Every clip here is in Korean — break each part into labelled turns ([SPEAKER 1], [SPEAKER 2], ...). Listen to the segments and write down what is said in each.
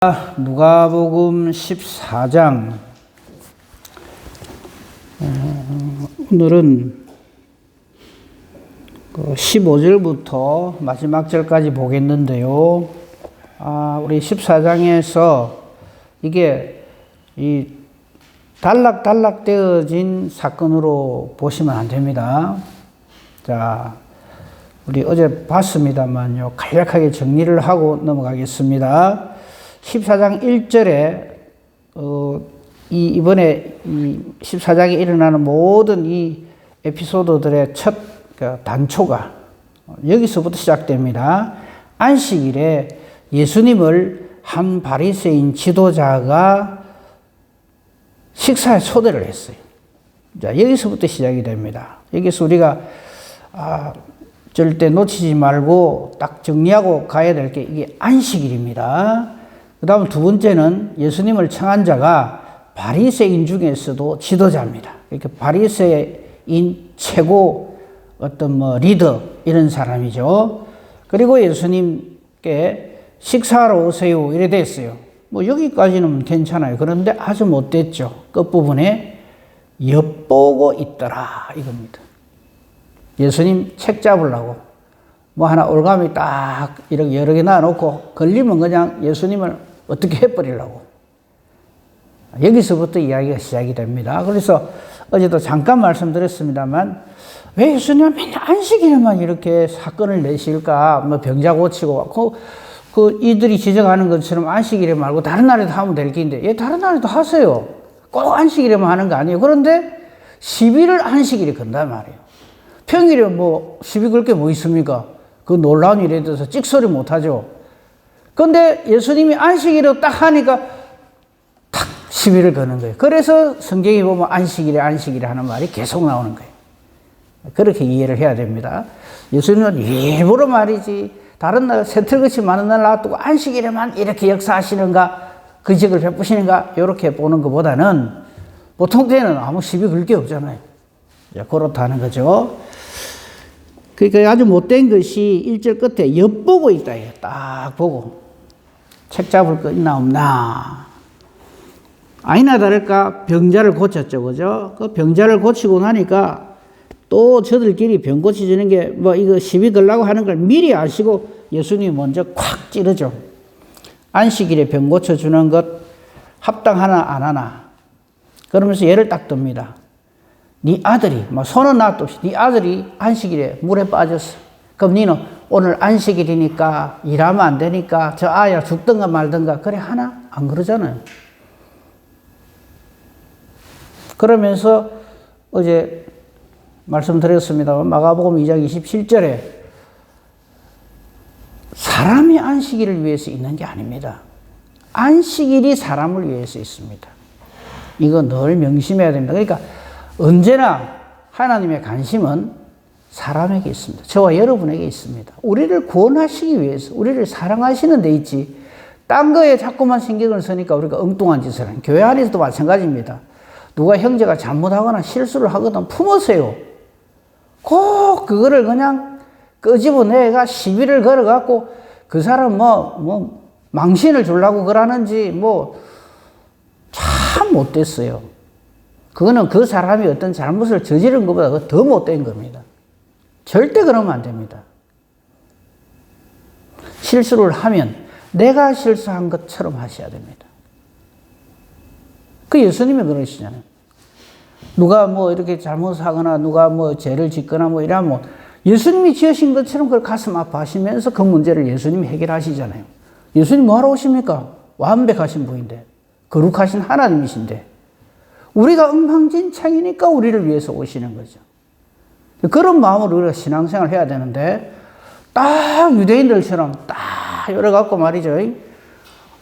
[SPEAKER 1] 누가복음 14장. 오늘은 15절부터 마지막 절까지 보겠는데요. 우리 14장에서 이게 이 단락단락 되어진 사건으로 보시면 안 됩니다. 자, 우리 어제 봤습니다만요. 간략하게 정리를 하고 넘어가겠습니다. 14장 1절에 이번에 이 14장에 일어나는 모든 이 에피소드들의 첫 단초가 여기서부터 시작됩니다. 안식일에 예수님을 한 바리새인 지도자가 식사에 초대를 했어요. 자, 여기서부터 시작이 됩니다. 여기서 우리가 절대 놓치지 말고 딱 정리하고 가야 될 게 이게 안식일입니다. 그 다음 두 번째는 예수님을 청한 자가 바리새인 중에서도 지도자입니다. 이렇게 바리새인 최고 리더 이런 사람이죠. 그리고 예수님께 식사하러 오세요 이래 됐어요. 여기까지는 괜찮아요. 그런데 아주 못됐죠. 끝부분에 엿보고 있더라 이겁니다. 예수님 책 잡으려고 하나 올가미 딱 이렇게 여러 개 놔놓고 걸리면 그냥 예수님을 어떻게 해버리려고. 여기서부터 이야기가 시작이 됩니다. 그래서 어제도 잠깐 말씀드렸습니다만 왜 예수님은 맨날 안식일에만 이렇게 사건을 내실까? 병자 고치고 이들이 지적하는 것처럼 안식일에 말고 다른 날에도 하면 될 긴데 다른 날에도 하세요. 꼭 안식일에만 하는 거 아니에요. 그런데 시비를 안식일에 건단 말이에요. 평일에 시비 걸 게 뭐 있습니까? 그 놀라운 일에 대해서 찍소리 못 하죠. 근데 예수님이 안식일을 딱 하니까 탁 시비를 거는 거예요. 그래서 성경에 보면 안식일에 하는 말이 계속 나오는 거예요. 그렇게 이해를 해야 됩니다. 예수님은 일부러 말이지 다른 날 새틀같이 많은 날 놔두고 안식일에만 이렇게 역사하시는가 근식을 베푸시는가 이렇게 보는 것보다는 보통 때는 아무 시비 걸 게 없잖아요. 그렇다는 거죠. 그러니까 아주 못된 것이 1절 끝에 엿보고 있다. 딱 보고 책 잡을 거 있나 없나. 아니나 다를까 병자를 고쳤죠. 그죠? 그 병자를 고치고 나니까 또 저들끼리 병 고치주는 게 이거 시비 걸라고 하는 걸 미리 아시고 예수님이 먼저 콱 찌르죠. 안식일에 병 고쳐주는 것 합당하나 안 하나. 그러면서 예를 딱 듭니다. 네 아들이 손은 놔도 없이 네 아들이 안식일에 물에 빠졌어. 그럼 너는 오늘 안식일이니까 일하면 안 되니까 저 아이가 죽든가 말든가 그래 하나? 안 그러잖아요. 그러면서 어제 말씀드렸습니다만 마가복음 2장 27절에 사람이 안식일을 위해서 있는 게 아닙니다. 안식일이 사람을 위해서 있습니다. 이거 늘 명심해야 됩니다. 그러니까 언제나 하나님의 관심은 사람에게 있습니다. 저와 여러분에게 있습니다. 우리를 구원하시기 위해서 우리를 사랑하시는 데 있지 딴 거에 자꾸만 신경을 쓰니까 우리가 엉뚱한 짓을 하는. 교회 안에서도 마찬가지입니다. 누가 형제가 잘못하거나 실수를 하거든 품으세요. 꼭 그거를 그냥 끄집어내가 시비를 걸어갖고 그 사람 망신을 주려고 그러는지 참 못됐어요. 그거는 그 사람이 어떤 잘못을 저지른 것보다 더 못된 겁니다. 절대 그러면 안 됩니다. 실수를 하면 내가 실수한 것처럼 하셔야 됩니다. 그 예수님이 그러시잖아요. 누가 이렇게 잘못하거나 누가 죄를 짓거나 이러면 예수님이 지으신 것처럼 그걸 가슴 아파하시면서 그 문제를 예수님이 해결하시잖아요. 예수님 뭐하러 오십니까? 완벽하신 분인데 거룩하신 하나님이신데 우리가 엉망진창이니까 우리를 위해서 오시는 거죠. 그런 마음으로 우리가 신앙생활을 해야 되는데 딱 유대인들처럼 딱 열어갖고 말이죠.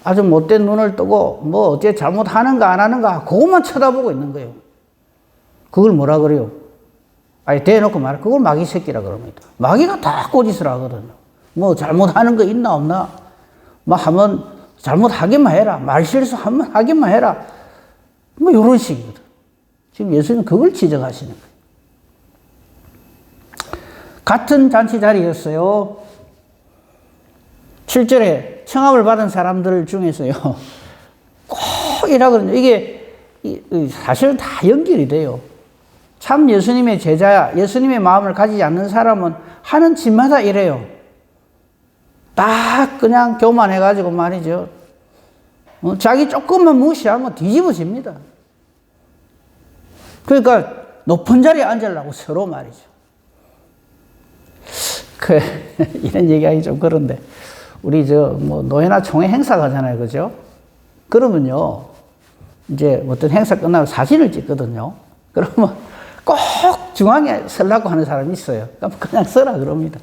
[SPEAKER 1] 아주 못된 눈을 뜨고 어째 잘못하는가 안 하는가 그것만 쳐다보고 있는 거예요. 그걸 뭐라 그래요? 대놓고 말해. 그걸 마귀 새끼라 그럽니다. 마귀가 다 꼬짓을 하거든요. 잘못하는 거 있나 없나? 한번 잘못하기만 해라. 말실수 한번 하기만 해라. 이런 식이거든. 지금 예수님 그걸 지적하시는 거예요. 같은 잔치 자리였어요. 7절에 청함을 받은 사람들 중에서요, 꼭 이라 그러죠. 이게 사실 다 연결이 돼요. 참 예수님의 제자야, 예수님의 마음을 가지지 않는 사람은 하는 짓마다 이래요. 딱 그냥 교만해가지고 말이죠. 자기 조금만 무시하면 뒤집어집니다. 그러니까 높은 자리에 앉으려고 서로 말이죠. 이런 얘기하기 좀 그런데, 우리 노회나 총회 행사 가잖아요. 그죠? 그러면요, 이제 어떤 행사 끝나고 사진을 찍거든요. 그러면 꼭 중앙에 서려고 하는 사람이 있어요. 그냥 서라 그럽니다.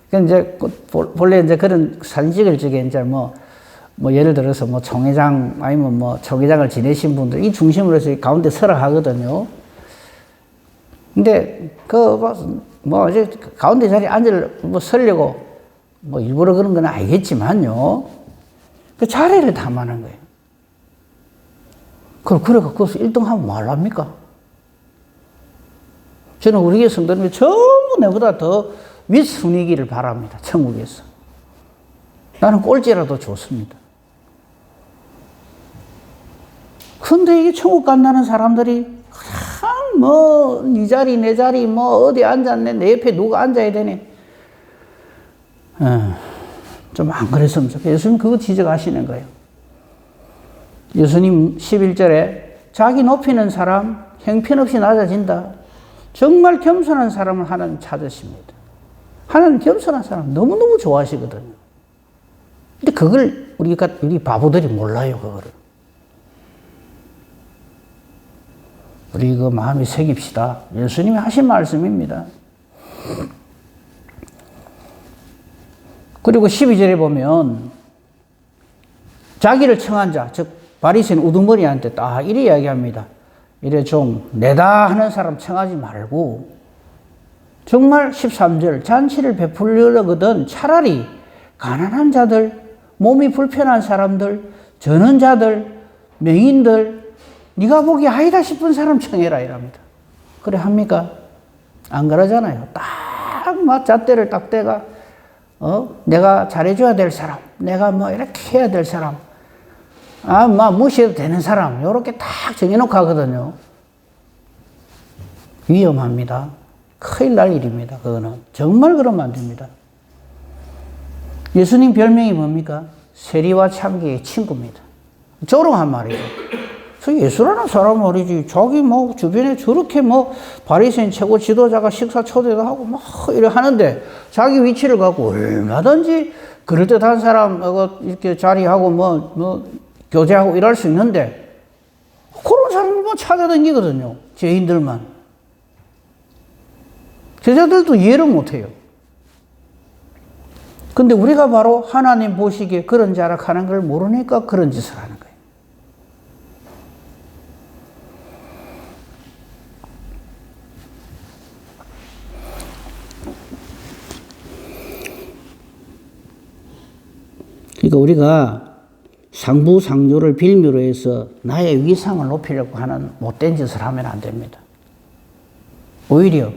[SPEAKER 1] 이제 본래 이제 그런 사진 찍을 적에 이제 예를 들어서 총회장 아니면 총회장을 지내신 분들 이 중심으로 해서 가운데 서라 하거든요. 근데 이제 가운데 자리에 서려고 일부러 그런 건 알겠지만요. 그 자리를 탐하는 거예요. 그래서 거기서 1등 하면 뭐 하랍니까? 저는 우리 교회 성도님이 전부 내보다 더 윗순위기를 바랍니다. 천국에서. 나는 꼴찌라도 좋습니다. 근데 이게 천국 간다는 사람들이 네 자리 내 자리 어디 앉았네, 내 옆에 누가 앉아야 되네. 좀 안 그랬으면 좋겠어요. 예수님 그거 지적하시는 거예요. 예수님 11절에 자기 높이는 사람 형편없이 낮아진다. 정말 겸손한 사람을 하나님 찾으십니다. 하나님 겸손한 사람 너무너무 좋아하시거든요. 근데 그걸 우리 바보들이 몰라요, 그거를. 우리 마음에 새깁시다. 예수님이 하신 말씀입니다. 그리고 12절에 보면 자기를 청한 자, 즉 바리새인 우두머리한테 딱 이래 이야기합니다. 이래 좀 내다 하는 사람 청하지 말고 정말 13절 잔치를 베풀려거든 차라리 가난한 자들, 몸이 불편한 사람들, 전원자들, 맹인들 네가 보기 아니다 싶은 사람 청해라 이랍니다. 그래 합니까? 안 그러잖아요. 딱 잣대를 딱 대가 내가 잘해줘야 될 사람, 내가 이렇게 해야 될 사람, 무시해도 되는 사람, 요렇게 딱 정해놓고 하거든요. 위험합니다. 큰일 날 일입니다. 그거는. 정말 그러면 안 됩니다. 예수님 별명이 뭡니까? 세리와 창기의 친구입니다. 조롱한 말이죠. 그래서 예수라는 사람 말이지, 자기 주변에 저렇게 바리새인 최고 지도자가 식사 초대도 하고 이래 하는데, 자기 위치를 갖고 얼마든지 그럴듯한 사람, 이렇게 자리하고 교제하고 이럴 수 있는데, 그런 사람을 찾아다니거든요. 죄인들만. 제자들도 이해를 못 해요. 근데 우리가 바로 하나님 보시기에 그런 자락하는 걸 모르니까 그런 짓을 하는 거예요. 그러니까 우리가 상부상조를 빌미로 해서 나의 위상을 높이려고 하는 못된 짓을 하면 안 됩니다. 오히려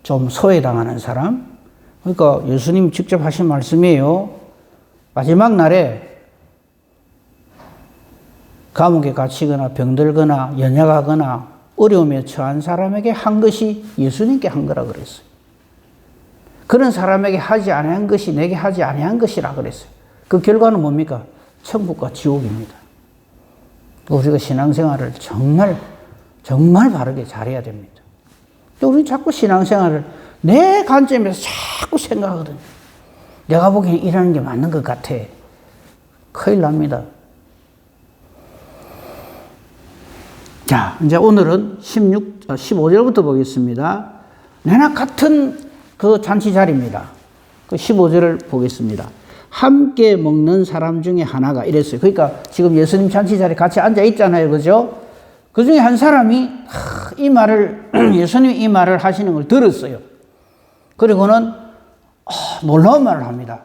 [SPEAKER 1] 좀 소외당하는 사람, 그러니까 예수님 직접 하신 말씀이에요. 마지막 날에 감옥에 갇히거나 병들거나 연약하거나 어려움에 처한 사람에게 한 것이 예수님께 한 거라 그랬어요. 그런 사람에게 하지 아니한 것이 내게 하지 아니한 것이라 그랬어요. 그 결과는 뭡니까? 천국과 지옥입니다. 우리가 신앙생활을 정말 바르게 잘해야 됩니다. 우리 자꾸 신앙생활을 내 관점에서 자꾸 생각하거든요. 내가 보기엔 이러는 게 맞는 것 같아. 큰일 납니다. 자, 이제 오늘은 15절부터 보겠습니다. 내나 같은 그 잔치 자리입니다. 그 15절을 보겠습니다. 함께 먹는 사람 중에 하나가 이랬어요. 그러니까 지금 예수님 잔치 자리에 같이 앉아 있잖아요. 그죠? 그 중에 한 사람이 예수님이 이 말을 하시는 걸 들었어요. 그리고는 놀라운 말을 합니다.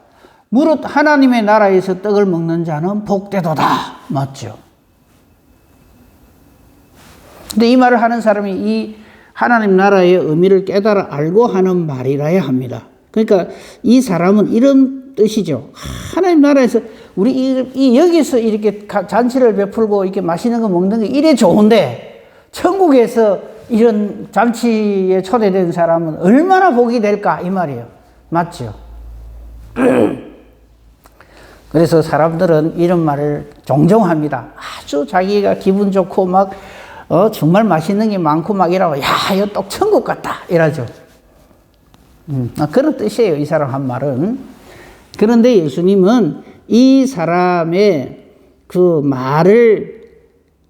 [SPEAKER 1] 무릇 하나님의 나라에서 떡을 먹는 자는 복되도다. 맞죠? 근데 이 말을 하는 사람이 이 하나님 나라의 의미를 깨달아 알고 하는 말이라야 합니다. 그러니까 이 사람은 이런 뜻이죠. 하나님 나라에서 우리 여기서 이렇게 잔치를 베풀고 이렇게 맛있는 거 먹는 게 이래 좋은데 천국에서 이런 잔치에 초대된 사람은 얼마나 복이 될까 이 말이에요. 맞죠? 그래서 사람들은 이런 말을 종종 합니다. 아주 자기가 기분 좋고 막 정말 맛있는 게 많고 막 이러고 야 이거 똑 천국 같다 이러죠. 그런 뜻이에요. 이 사람 한 말은. 그런데 예수님은 이 사람의 그 말을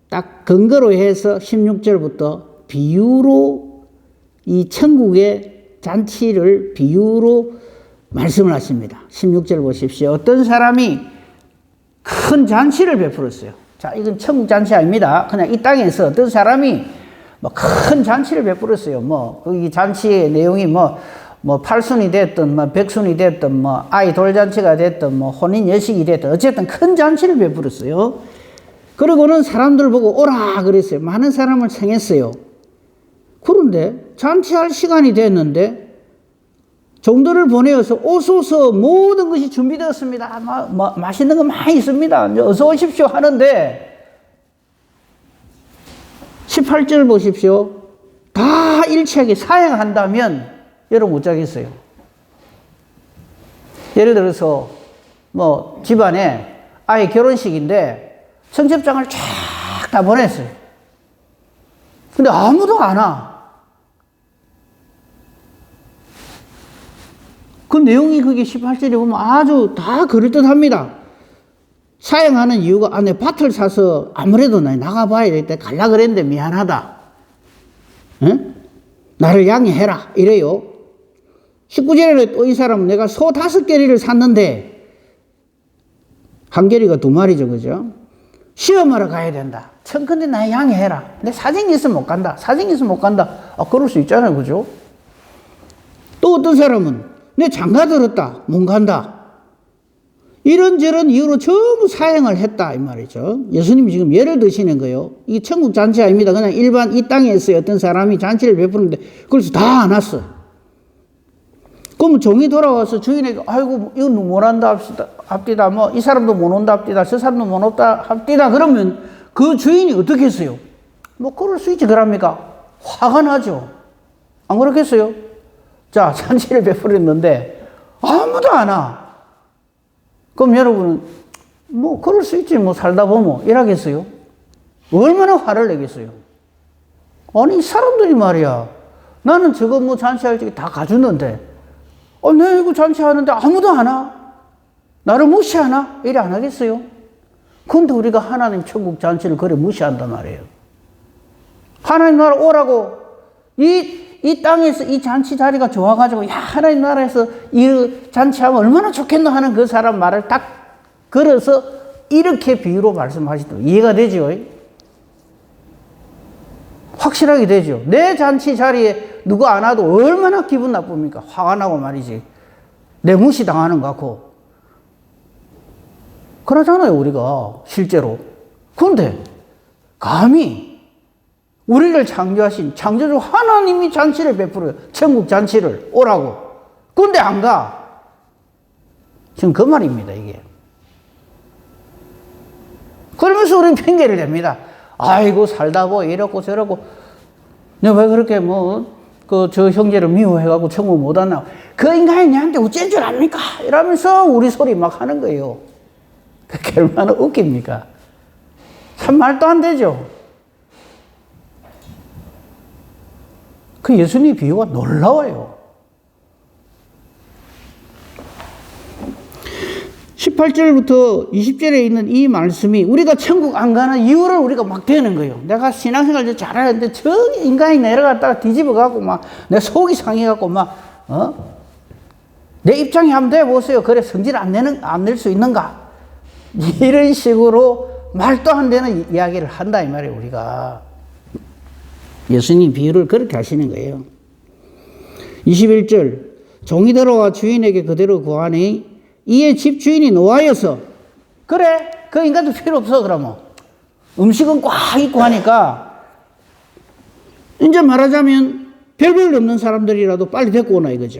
[SPEAKER 1] 딱 근거로 해서 16절부터 비유로 이 천국의 잔치를 비유로 말씀을 하십니다. 16절 보십시오. 어떤 사람이 큰 잔치를 베풀었어요. 자, 이건 천국 잔치 아닙니다. 그냥 이 땅에서 어떤 사람이 뭐 큰 잔치를 베풀었어요. 뭐, 이 잔치의 내용이 뭐 팔순이 됐든, 뭐 백순이 됐든, 뭐 아이 돌잔치가 됐든, 뭐 혼인 여식이 됐든, 어쨌든 큰 잔치를 베풀었어요. 그리고는 사람들 보고 오라 그랬어요. 많은 사람을 청했어요. 그런데 잔치할 시간이 됐는데 종들을 보내어서 오소서 모든 것이 준비되었습니다. 맛있는 거 많이 있습니다. 어서 오십시오 하는데 18절 보십시오. 다 일치하게 사양한다면 여러분 어쩌겠어요? 예를 들어서 뭐 집안에 아이 결혼식인데 청첩장을 쫙 다 보냈어요. 근데 아무도 안 와. 그 내용이 그게 18절에 보면 아주 다 그럴듯 합니다. 사양하는 이유가 내 밭을 사서 아무래도 나 나가봐야 될 때 갈라 그랬는데 미안하다. 응? 나를 양해해라. 이래요. 19절에 또 이 사람은 내가 소 5개리를 샀는데 한 개리가 2마리죠. 그죠? 시험하러 가야 된다. 근데 나 양해해라. 내 사정이 있으면 못 간다. 사정이 있으면 못 간다. 그럴 수 있잖아요. 그죠? 또 어떤 사람은 내 장가 들었다. 못 간다. 이런저런 이유로 전부 사양을 했다. 이 말이죠. 예수님이 지금 예를 드시는 거예요. 이 천국 잔치 아닙니다. 그냥 일반 이 땅에서 어떤 사람이 잔치를 베푸는데 그래서 다 안 왔어. 그러면 종이 돌아와서 주인에게 아이고 이건 못 한다 합디다. 뭐 이 사람도 못 온다 합디다. 저 사람도 못 온다 합디다. 그러면 그 주인이 어떻게 했어요? 뭐 그럴 수 있지 그럽니까? 화가 나죠. 안 그렇겠어요? 자, 잔치를 베풀었는데 아무도 안 와. 그럼 여러분은 뭐 그럴 수 있지 뭐 살다 보면 이러겠어요? 얼마나 화를 내겠어요? 아니 이 사람들이 말이야 나는 저거 뭐 잔치할 적에 다 가주는데 내가 이거 잔치하는데 아무도 안 와? 나를 무시하나? 이래 안 하겠어요? 근데 우리가 하나님 천국 잔치를 그래 무시한단 말이에요. 하나님 나라 오라고 이 땅에서 이 잔치 자리가 좋아가지고 야 하나님 나라에서 이 잔치하면 얼마나 좋겠노 하는 그 사람 말을 딱 걸어서 이렇게 비유로 말씀하시도록 이해가 되죠? 확실하게 되죠. 내 잔치 자리에 누구 안 와도 얼마나 기분 나쁩니까? 화가 나고 말이지. 내 무시당하는 것 같고 그러잖아요 우리가 실제로. 그런데 감히 우리를 창조하신 창조주 하나님이 잔치를 베풀어요. 천국 잔치를 오라고. 그런데 안 가. 지금 그 말입니다 이게. 그러면서 우리는 핑계를 댑니다. 아이고 살다 보고 이렇고 저렇고 내가 왜 그렇게 저 형제를 미워해갖고 천국 못 왔나. 그 인간이 내한테 어쩔 줄 압니까? 이러면서 우리 소리 막 하는 거예요. 그게 얼마나 웃깁니까? 참 말도 안 되죠. 그 예수님의 비유가 놀라워요. 18절부터 20절에 있는 이 말씀이 우리가 천국 안 가는 이유를 우리가 막 되는 거예요. 내가 신앙생활 잘하는데 저 인간이 내려갔다가 뒤집어갖고 막 내 속이 상해갖고 내 입장에 한번 대보세요. 그래 성질 안 낼 수 있는가? 이런 식으로 말도 안 되는 이야기를 한다 이 말이에요 우리가. 예수님 비유를 그렇게 하시는 거예요. 21절 종이 들어와 주인에게 그대로 구하니 이에 집 주인이 노하여서 그래 그 인간도 필요 없어. 그러면 음식은 꽉 있고 하니까 이제 말하자면 별별 없는 사람들이라도 빨리 데리고 오나 이거죠.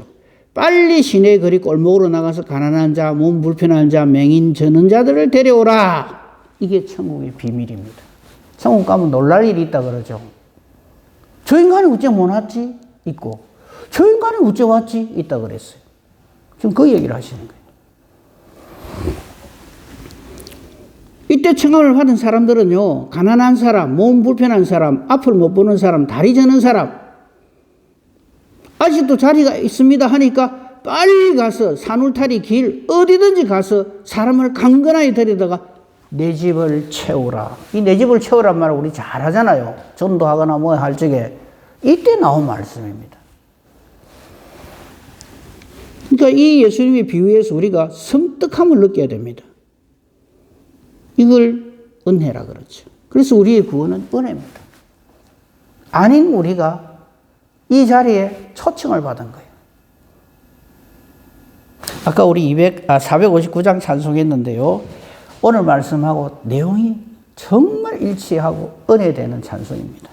[SPEAKER 1] 빨리 시내 거리 골목으로 나가서 가난한 자, 몸 불편한 자, 맹인 저는 자들을 데려오라. 이게 천국의 비밀입니다. 천국 가면 놀랄 일이 있다 그러죠. 저 인간이 어째 못 왔지? 있고, 저 인간이 어째 왔지? 있다 그랬어요. 지금 그 얘기를 하시는 거예요. 이때 청함을 받은 사람들은요, 가난한 사람, 몸 불편한 사람, 앞을 못 보는 사람, 다리 저는 사람, 아직도 자리가 있습니다 하니까 빨리 가서 산울타리 길 어디든지 가서 사람을 강건하게 데려다가 내 집을 채우라. 이 내 집을 채우란 말을 우리 잘 하잖아요. 전도하거나 뭐 할 적에. 이때 나온 말씀입니다. 그러니까 이 예수님의 비유에서 우리가 섬뜩함을 느껴야 됩니다. 이걸 은혜라 그러죠. 그래서 우리의 구원은 은혜입니다. 아닌 우리가 이 자리에 초청을 받은 거예요. 아까 우리 459장 찬송했는데요. 오늘 말씀하고 내용이 정말 일치하고 은혜되는 찬송입니다.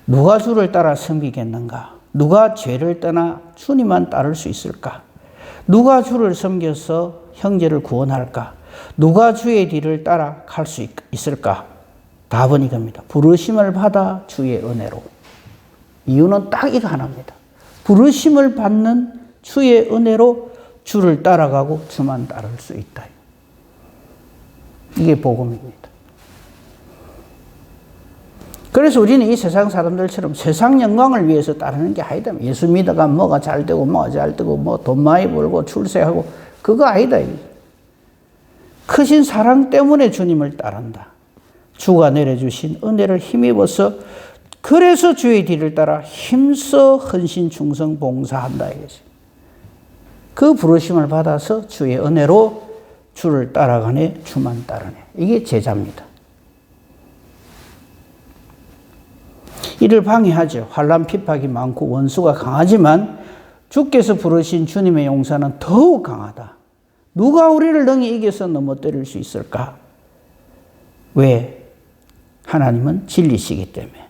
[SPEAKER 1] 누가 주를 따라 섬기겠는가? 누가 죄를 떠나 주님만 따를 수 있을까? 누가 주를 섬겨서 형제를 구원할까? 누가 주의 뒤를 따라 갈 수 있을까? 답은 이겁니다. 부르심을 받아 주의 은혜로. 이유는 딱 이거 하나입니다. 부르심을 받는 주의 은혜로 주를 따라가고 주만 따를 수 있다. 이게 복음입니다. 그래서 우리는 이 세상 사람들처럼 세상 영광을 위해서 따르는 게 아니다. 예수 믿어가 뭐가 잘 되고 뭐가 잘 되고 뭐 돈 많이 벌고 출세하고 그거 아니다. 크신 사랑 때문에 주님을 따른다. 주가 내려주신 은혜를 힘입어서 그래서 주의 뒤를 따라 힘써 헌신 충성 봉사한다 이거지. 그 부르심을 받아서 주의 은혜로 주를 따라가네 주만 따르네. 이게 제자입니다. 이를 방해하죠. 환난 핍박이 많고 원수가 강하지만 주께서 부르신 주님의 용사는 더욱 강하다. 누가 우리를 능히 이겨서 넘어뜨릴 수 있을까? 왜? 하나님은 진리시기 때문에.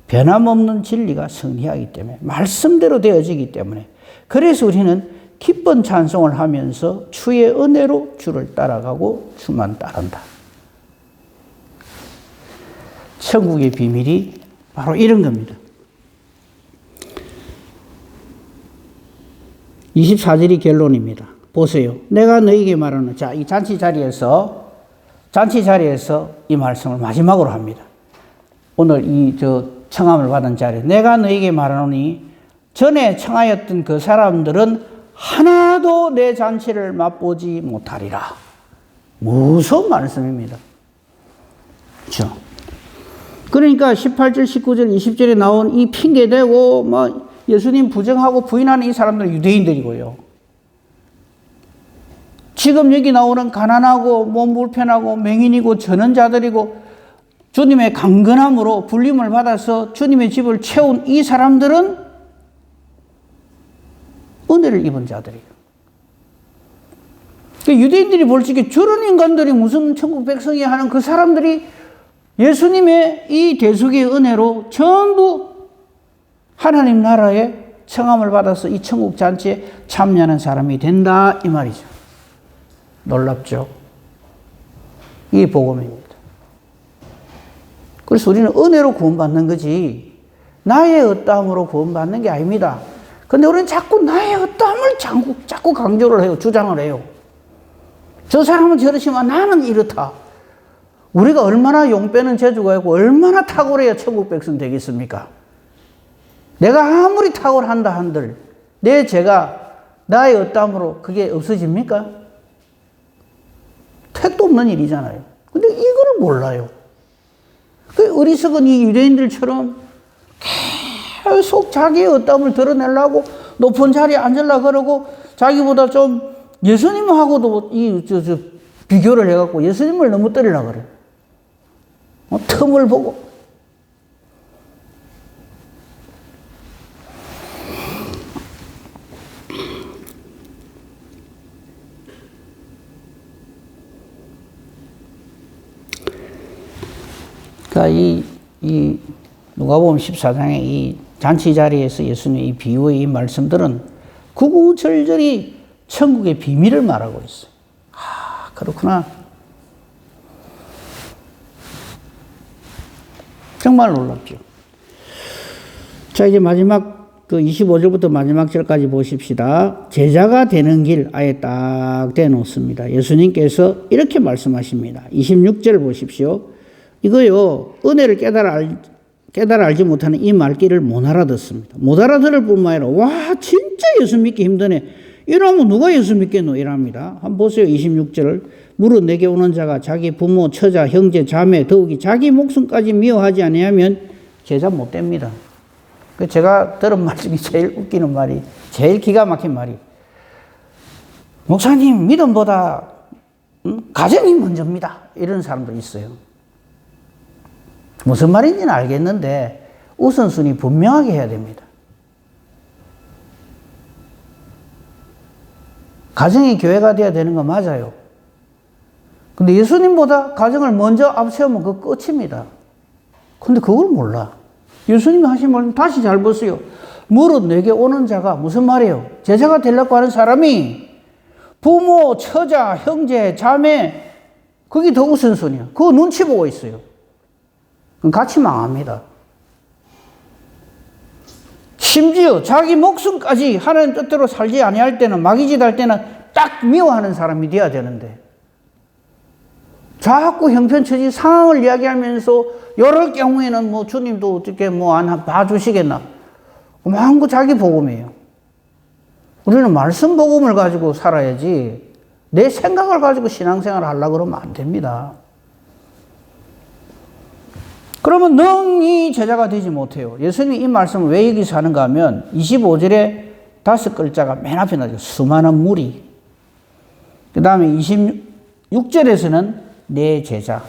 [SPEAKER 1] 변함없는 진리가 승리하기 때문에. 말씀대로 되어지기 때문에. 그래서 우리는 기쁜 찬송을 하면서 주의 은혜로 주를 따라가고 주만 따른다. 천국의 비밀이 바로 이런 겁니다. 24절이 결론입니다. 보세요. 내가 너에게 말하는, 자, 이 잔치 자리에서 이 말씀을 마지막으로 합니다. 오늘 청함을 받은 자리에 내가 너에게 말하노니 전에 청하였던 그 사람들은 하나도 내 잔치를 맛보지 못하리라. 무서운 말씀입니다. 그렇죠? 그러니까 18절, 19절, 20절에 나온 이 핑계대고 뭐 예수님 부정하고 부인하는 이 사람들은 유대인들이고요. 지금 여기 나오는 가난하고 몸 불편하고 맹인이고 전원자들이고 주님의 강건함으로 불림을 받아서 주님의 집을 채운 이 사람들은 은혜를 입은 자들이에요. 유대인들이 볼 적에 저런 인간들이 무슨 천국 백성이 하는 그 사람들이 예수님의 이 대속의 은혜로 전부 하나님 나라에 청함을 받아서 이 천국 잔치에 참여하는 사람이 된다 이 말이죠. 놀랍죠? 이게 복음입니다. 그래서 우리는 은혜로 구원받는 거지 나의 어떠함으로 구원받는 게 아닙니다. 근데 우리는 자꾸 나의 어떠함을 자꾸 강조를 해요. 주장을 해요. 저 사람은 저러시면 나는 이렇다. 우리가 얼마나 용 빼는 재주가 있고 얼마나 탁월해야 천국 백성 되겠습니까? 내가 아무리 탁월한다 한들 내 죄가 나의 어떠함으로 그게 없어집니까? 택도 없는 일이잖아요. 근데 이걸 몰라요. 그 어리석은 이 유대인들처럼 계속 자기의 어떠함을 드러내려고 높은 자리에 앉으려고 그러고 자기보다 좀 예수님하고도 비교를 해갖고 예수님을 넘어뜨리려고 그래요. 틈을 보고. 그러니까 이 누가복음 14장의 이 잔치 자리에서 예수님의 이 비유의 이 말씀들은 구구절절히 천국의 비밀을 말하고 있어요. 아, 그렇구나. 정말 놀랍죠. 자, 이제 마지막 그 25절부터 마지막 절까지 보십시다. 제자가 되는 길 아예 딱 대놓습니다. 예수님께서 이렇게 말씀하십니다. 26절 보십시오. 이거요, 은혜를 깨달아 알지 못하는 이 말귀를 못 알아듣습니다. 못 알아들을 뿐만 아니라, 와, 진짜 예수 믿기 힘드네. 이러면 누가 예수 믿겠노? 이랍니다. 한번 보세요. 26절. 무릇 내게 오는 자가 자기 부모, 처자, 형제, 자매, 더욱이 자기 목숨까지 미워하지 아니하면 제자 못 됩니다. 제가 들은 말 중에 제일 웃기는 말이, 제일 기가 막힌 말이, 목사님, 믿음보다 가정이 먼저입니다. 이런 사람도 있어요. 무슨 말인지는 알겠는데 우선순위 분명하게 해야 됩니다. 가정이 교회가 돼야 되는 거 맞아요. 근데 예수님보다 가정을 먼저 앞세우면 그 끝입니다. 근데 그걸 몰라. 예수님이 하신 말씀 다시 잘 보세요. 무릇 내게 오는 자가 무슨 말이에요? 제자가 되려고 하는 사람이 부모, 처자, 형제, 자매, 그게 더 우선순위야. 그거 눈치 보고 있어요. 그럼 같이 망합니다. 심지어 자기 목숨까지 하나님 뜻대로 살지 아니할 때는, 마귀짓 할 때는 딱 미워하는 사람이 돼야 되는데, 자꾸 형편처지 상황을 이야기하면서 여러 경우에는 뭐 주님도 어떻게 뭐 안 봐주시겠나. 마음껏 자기 복음이에요. 우리는 말씀 복음을 가지고 살아야지 내 생각을 가지고 신앙생활을 하려고 그러면 안 됩니다. 그러면 능히 제자가 되지 못해요. 예수님이 이 말씀을 왜 여기서 하는가 하면 25절에 5글자가 맨 앞에 나죠. 수많은 무리. 그 다음에 26절에서는 내 제자.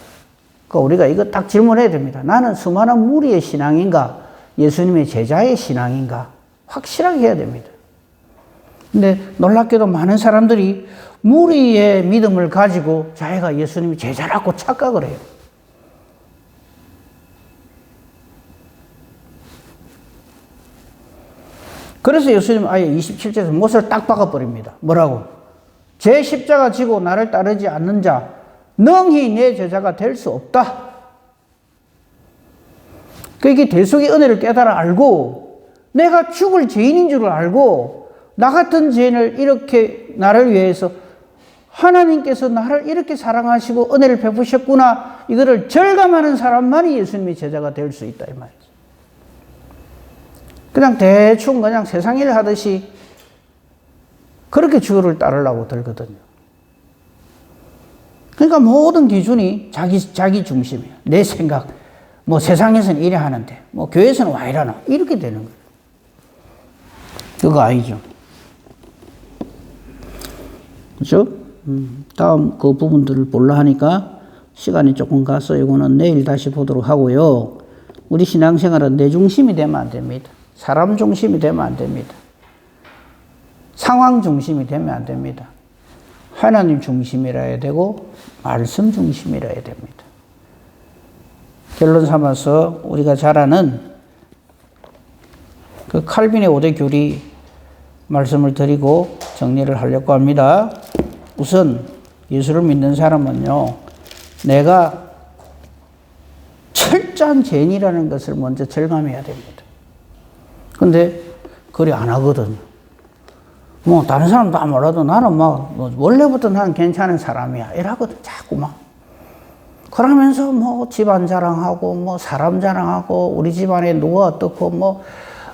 [SPEAKER 1] 그러니까 우리가 이거 딱 질문해야 됩니다. 나는 수많은 무리의 신앙인가? 예수님의 제자의 신앙인가? 확실하게 해야 됩니다. 근데 놀랍게도 많은 사람들이 무리의 믿음을 가지고 자기가 예수님의 제자라고 착각을 해요. 그래서 예수님은 아예 27절에서 못을 딱 박아버립니다. 뭐라고? 제 십자가 지고 나를 따르지 않는 자 능히 내 제자가 될 수 없다. 그게 대속의 은혜를 깨달아 알고 내가 죽을 죄인인 줄 알고 나 같은 죄인을 이렇게 나를 위해서 하나님께서 나를 이렇게 사랑하시고 은혜를 베푸셨구나, 이거를 절감하는 사람만이 예수님의 제자가 될 수 있다 이 말이죠. 그냥 대충 그냥 세상 일 하듯이 그렇게 주를 따르려고 들거든요. 그러니까 모든 기준이 자기 중심이에요. 내 생각. 뭐 세상에서는 이래 하는데, 뭐 교회에서는 와 이러나. 이렇게 되는 거예요. 그거 아니죠. 그렇죠? 다음 그 부분들을 볼라 하니까 시간이 조금 가서 이거는 내일 다시 보도록 하고요. 우리 신앙생활은 내 중심이 되면 안 됩니다. 사람 중심이 되면 안 됩니다. 상황 중심이 되면 안 됩니다. 하나님 중심이라 해야 되고 말씀 중심이라 해야 됩니다. 결론 삼아서 우리가 잘 아는 그 칼빈의 5대 교리 말씀을 드리고 정리를 하려고 합니다. 우선 예수를 믿는 사람은요, 내가 철저한 죄인이라는 것을 먼저 절감해야 됩니다. 근데 그리 안 하거든요. 뭐 다른 사람 다 몰라도 나는 막 원래부터 나는 괜찮은 사람이야 이러거든. 자꾸 막 그러면서 뭐 집안 자랑하고 뭐 사람 자랑하고 우리 집안에 누가 어떻고 뭐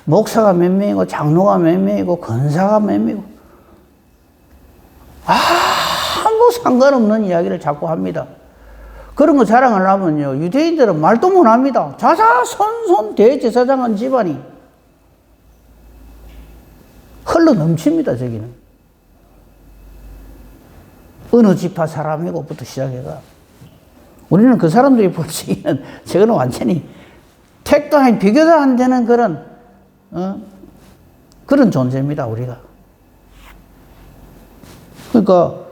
[SPEAKER 1] 목사가 몇 명이고 장로가 몇 명이고 권사가 몇 명이고 아무 상관없는 이야기를 자꾸 합니다. 그런 거 자랑을 하면요, 유대인들은 말도 못 합니다. 자자손손 대제사장한 집안이 흘러 넘칩니다. 저기는 어느 지파 사람이고부터 시작해가 우리는 그 사람들이 보시기에는 저거는 완전히 택도 아닌 비교도 안 되는 그런 존재입니다. 우리가. 그러니까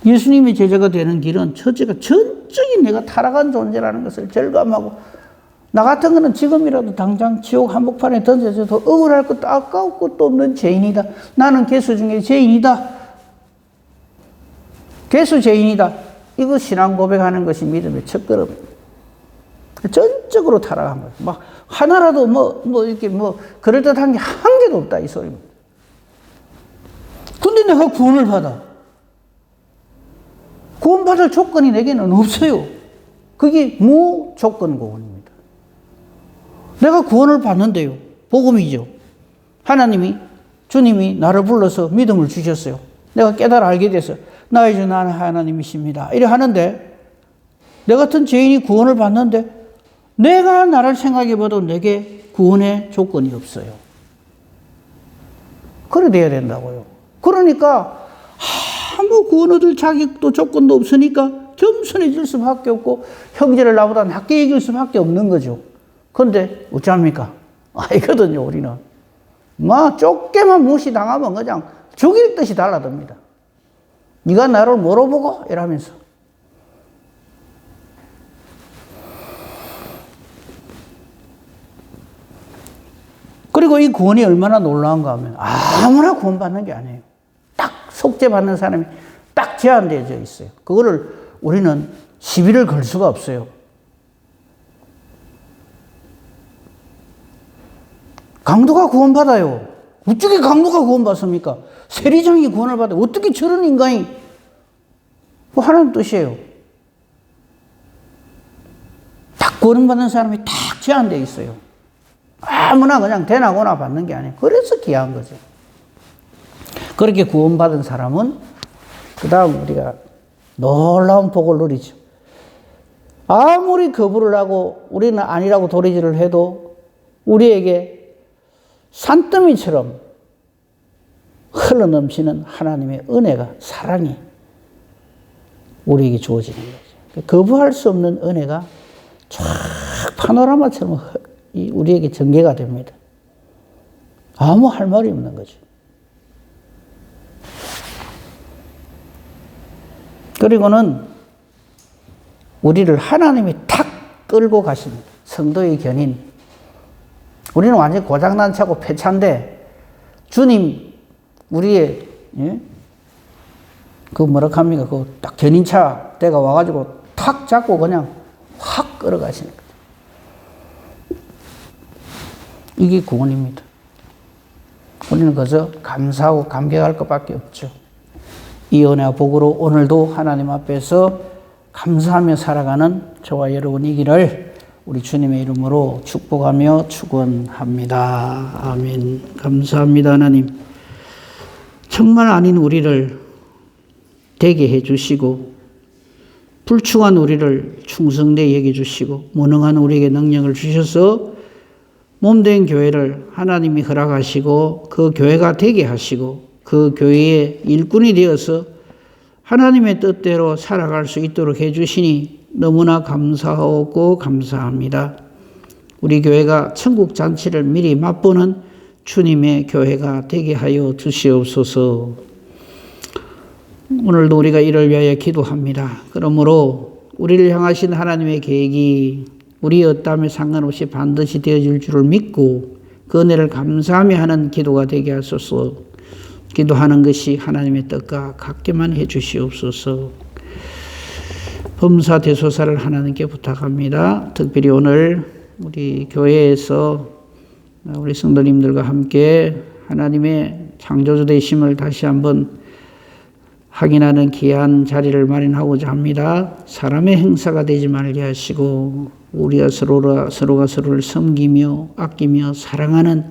[SPEAKER 1] 예수님의 제자가 되는 길은 첫째가 전적인 내가 타락한 존재라는 것을 절감하고 나 같은 거는 지금이라도 당장 지옥 한복판에 던져져도 억울할 것도 아까울 것도 없는 죄인이다. 나는 개수 중에 죄인이다. 개수 죄인이다. 이거 신앙 고백하는 것이 믿음의 첫걸음입니다. 전적으로 타락한 거예요. 막 하나라도 이렇게 그럴듯한 게 한 개도 없다 이 소리입니다. 근데 내가 구원을 받아. 구원받을 조건이 내게는 없어요. 그게 무조건 구원입니다. 내가 구원을 받는데요. 복음이죠. 하나님이, 주님이 나를 불러서 믿음을 주셨어요. 내가 깨달아 알게 돼서 나의 주 나는 하나님이십니다. 이래 하는데 내 같은 죄인이 구원을 받는데 내가 나를 생각해 봐도 내게 구원의 조건이 없어요. 그래 돼야 된다고요. 그러니까 아무 구원 얻을 자격도 조건도 없으니까 겸손해질 수밖에 없고 형제를 나보다 낮게 여길 수밖에 없는 거죠. 그런데 어찌합니까? 알거든요, 우리는. 좁게만 무시당하면 그냥 죽일 듯이 달라듭니다. 네가 나를 뭐로 보고? 이러면서. 그리고 이 구원이 얼마나 놀라운가 하면 아무나 구원받는 게 아니에요. 딱 속죄받는 사람이 딱 제한되어져 있어요. 그거를 우리는 시비를 걸 수가 없어요. 강도가 구원받아요. 어떻게 강도가 구원받습니까? 세리장이 구원을 받아요. 어떻게 저런 인간이 하나님 뜻이에요. 딱 구원받는 사람이 딱 제한되어 있어요. 아무나 그냥 대나고나 받는 게 아니에요. 그래서 귀한 거죠. 그렇게 구원받은 사람은 그 다음 우리가 놀라운 복을 누리죠. 아무리 거부를 하고 우리는 아니라고 도리질을 해도 우리에게 산더미처럼 흘러넘치는 하나님의 은혜가, 사랑이 우리에게 주어지는 거죠. 거부할 수 없는 은혜가 쫙 파노라마처럼 우리에게 전개가 됩니다. 아무 할 말이 없는 거죠. 그리고는 우리를 하나님이 탁 끌고 가십니다. 성도의 견인. 우리는 완전히 고장난 차고 폐차인데 주님 우리의 그 뭐라 합니까? 그 딱 견인차 때가 와가지고 탁 잡고 그냥 확 끌어가시는 거예요. 이게 구원입니다. 우리는 그저 감사하고 감격할 것밖에 없죠. 이 은혜와 복으로 오늘도 하나님 앞에서 감사하며 살아가는 저와 여러분이기를 우리 주님의 이름으로 축복하며 축원합니다. 아멘. 감사합니다, 하나님. 정말 아닌 우리를 되게 해주시고 불충한 우리를 충성되게 여겨주시고 무능한 우리에게 능력을 주셔서 몸된 교회를 하나님이 허락하시고 그 교회가 되게 하시고 그 교회의 일꾼이 되어서 하나님의 뜻대로 살아갈 수 있도록 해주시니 너무나 감사하고 감사합니다. 우리 교회가 천국 잔치를 미리 맛보는 주님의 교회가 되게 하여 주시옵소서. 오늘도 우리가 이를 위하여 기도합니다. 그러므로 우리를 향하신 하나님의 계획이 우리의 어떠함에 상관없이 반드시 되어질 줄을 믿고 그 은혜를 감사하며 하는 기도가 되게 하소서. 기도하는 것이 하나님의 뜻과 같게만 해 주시옵소서. 범사 대소사를 하나님께 부탁합니다. 특별히 오늘 우리 교회에서 우리 성도님들과 함께 하나님의 창조주 되심을 다시 한번 확인하는 귀한 자리를 마련하고자 합니다. 사람의 행사가 되지 말게 하시고 우리가 서로가 서로를 섬기며 아끼며 사랑하는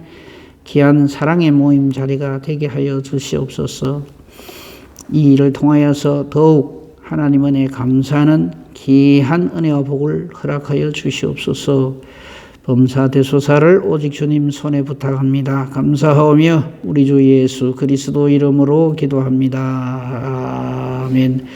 [SPEAKER 1] 귀한 사랑의 모임 자리가 되게 하여 주시옵소서. 이 일을 통하여서 더욱 하나님 은혜에 감사하는 귀한 은혜와 복을 허락하여 주시옵소서. 범사 대소사를 오직 주님 손에 부탁합니다. 감사하오며 우리 주 예수 그리스도 이름으로 기도합니다. 아멘.